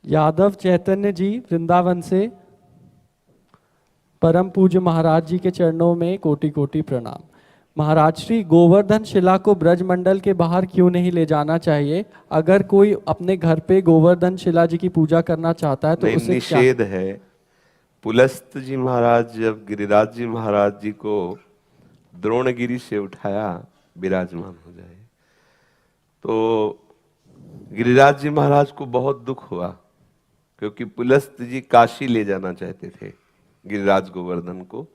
यादव चैतन्य जी वृंदावन से, परम पूज्य महाराज जी के चरणों में कोटि कोटि प्रणाम। महाराज श्री, गोवर्धन शिला को ब्रजमंडल के बाहर क्यों नहीं ले जाना चाहिए? अगर कोई अपने घर पे गोवर्धन शिला जी की पूजा करना चाहता है तो उसे निषेध है। पुलस्त जी महाराज जब गिरिराज जी महाराज जी को द्रोणगिरी से उठाया विराजमान हो जाए, तो गिरिराज जी महाराज को बहुत दुख हुआ, क्योंकि पुलस्त जी काशी ले जाना चाहते थे गिरिराज गोवर्धन को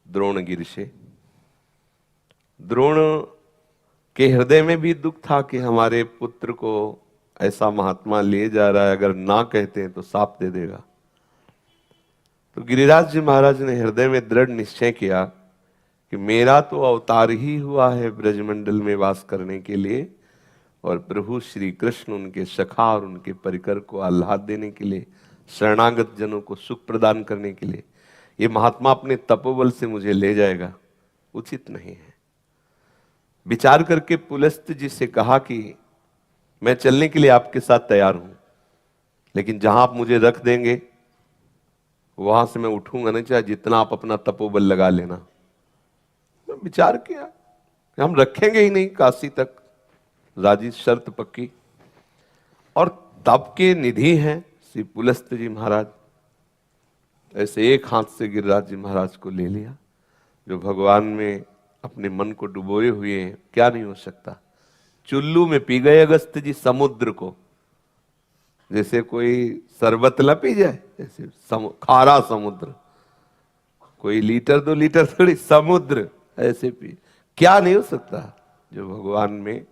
द्रोणगिरी से। द्रोण के हृदय में भी दुख था कि हमारे पुत्र को ऐसा महात्मा ले जा रहा है, अगर ना कहते हैं तो शाप दे देगा। तो गिरिराज जी महाराज ने हृदय में दृढ़ निश्चय किया कि मेरा तो अवतार ही हुआ है ब्रजमंडल में वास करने के लिए, और प्रभु श्री कृष्ण उनके सखा और उनके परिकर को आह्लाद देने के लिए, शरणागत जनों को सुख प्रदान करने के लिए ये महात्मा अपने तपोबल से मुझे ले जाएगा, उचित नहीं है। विचार करके पुलस्त जी से कहा कि मैं चलने के लिए आपके साथ तैयार हूं, लेकिन जहां आप मुझे रख देंगे वहां से मैं उठूंगा नहीं, चाहे जितना आप अपना तपोबल लगा लेना। मैं विचार किया कि हम रखेंगे ही नहीं काशी तक, राजी शर्त पक्की। और तप के निधि हैं श्री पुलस्त जी महाराज। ऐसे एक हाथ से गिरिराज जी महाराज को ले लिया, जो भगवान में अपने मन को डुबोए हुए हैं, क्या नहीं हो सकता। चुल्लू में पी गए अगस्त जी समुद्र को, जैसे कोई शरबत न पी जाए, जैसे खारा समुद्र, कोई लीटर 2 लीटर थोड़ी, समुद्र ऐसे पी। क्या नहीं हो सकता जो भगवान में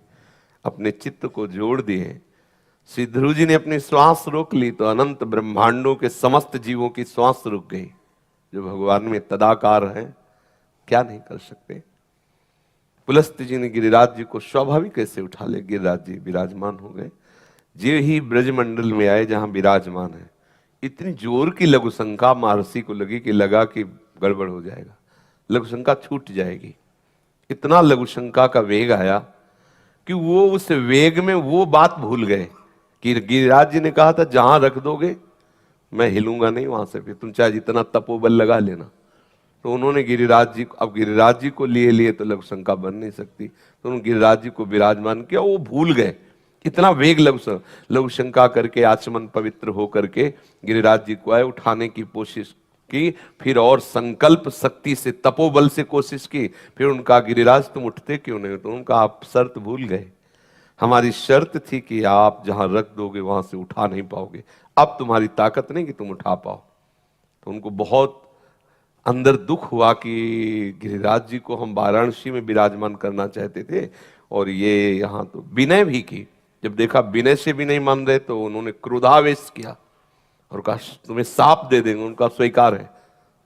अपने चित्त को जोड़ दिए। श्री ध्रुव जी ने अपनी श्वास रोक ली तो अनंत ब्रह्मांडों के समस्त जीवों की श्वास रुक गई। जो भगवान में तदाकार है, क्या नहीं कर सकते। पुलस्त जी ने गिरिराज जी को स्वाभाविक कैसे उठा ले, गिरिराज जी विराजमान हो गए। जे ही ब्रजमंडल में आए जहां विराजमान है, इतनी जोर की लघुशंका महर्षि को लगी कि लगा कि गड़बड़ हो जाएगा, लघुशंका छूट जाएगी। इतना लघुशंका का वेग आया कि वो उस वेग में वो बात भूल गए कि गिरिराज जी ने कहा था जहां रख दोगे मैं हिलूंगा नहीं वहां से, फिर तुम चाहे जितना तपोबल लगा लेना। तो उन्होंने गिरिराज जी को, अब गिरिराज जी को लिए लिए तो लघुशंका बन नहीं सकती, तो उन्होंने गिरिराज जी को विराजमान किया। वो भूल गए, इतना वेग लघुशंका करके आचमन पवित्र होकर के गिरिराज जी को आए, उठाने की कोशिश की, फिर और संकल्प शक्ति से तपोबल से कोशिश की। फिर उनका गिरिराज तुम उठते क्यों नहीं? तो उनका आप शर्त भूल गए, हमारी शर्त थी कि आप जहां रख दोगे वहां से उठा नहीं पाओगे, अब तुम्हारी ताकत नहीं कि तुम उठा पाओ। तो उनको बहुत अंदर दुख हुआ कि गिरिराज जी को हम वाराणसी में विराजमान करना चाहते थे, और ये यहाँ तो विनय भी की। जब देखा विनय से भी नहीं मान रहे तो उन्होंने क्रोधावेश किया और कहा तुम्हें शाप दे देंगे। उनका स्वीकार है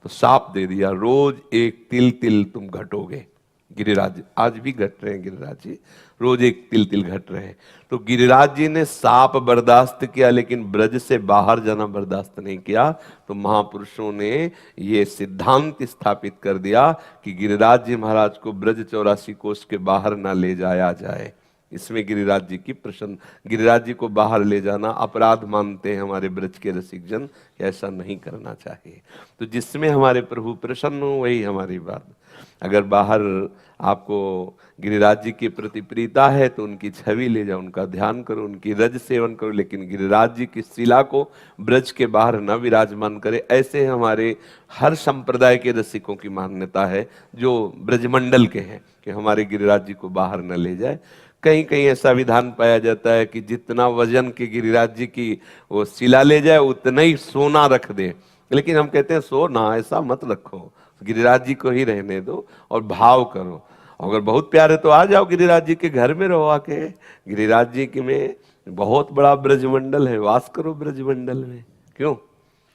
तो शाप दे दिया, रोज 1 तिल तिल तुम घटोगे। गिरिराज आज भी घट रहे हैं, गिरिराज जी रोज 1 तिल तिल घट रहे हैं। तो गिरिराज जी ने शाप बर्दाश्त किया, लेकिन ब्रज से बाहर जाना बर्दाश्त नहीं किया। तो महापुरुषों ने ये सिद्धांत स्थापित कर दिया कि गिरिराज जी महाराज को ब्रज 84 कोष के बाहर ना ले जाया जाए। इसमें गिरिराज जी की प्रसन्न, गिरिराज जी को बाहर ले जाना अपराध मानते हैं हमारे ब्रज के रसिक जन, ऐसा नहीं करना चाहिए। तो जिसमें हमारे प्रभु प्रसन्न हो वही हमारी बात। अगर बाहर आपको गिरिराज जी के प्रति प्रीता है तो उनकी छवि ले जाओ, उनका ध्यान करो, उनकी रज सेवन करो, लेकिन गिरिराज जी की शिला को ब्रज के बाहर न विराजमान करे। ऐसे हमारे हर संप्रदाय के रसिकों की मान्यता है जो ब्रजमंडल के हैं कि हमारे गिरिराज जी को बाहर न ले जाए। कहीं कहीं ऐसा विधान पाया जाता है कि जितना वजन के गिरिराज जी की वो शिला ले जाए उतना ही सोना रख दे, लेकिन हम कहते हैं सोना ऐसा मत रखो, गिरिराज जी को ही रहने दो और भाव करो। अगर बहुत प्यार है तो आ जाओ गिरिराज जी के घर में रहो आके। गिरिराज जी के में बहुत बड़ा ब्रजमंडल है, वास करो ब्रजमंडल में। क्यों?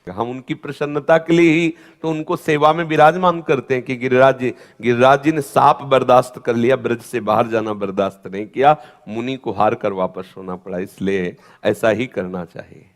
हम उनकी प्रसन्नता के लिए ही तो उनको सेवा में विराजमान करते हैं कि गिरिराज जी ने शाप बर्दाश्त कर लिया, ब्रज से बाहर जाना बर्दाश्त नहीं किया, मुनि को हार कर वापस होना पड़ा, इसलिए ऐसा ही करना चाहिए।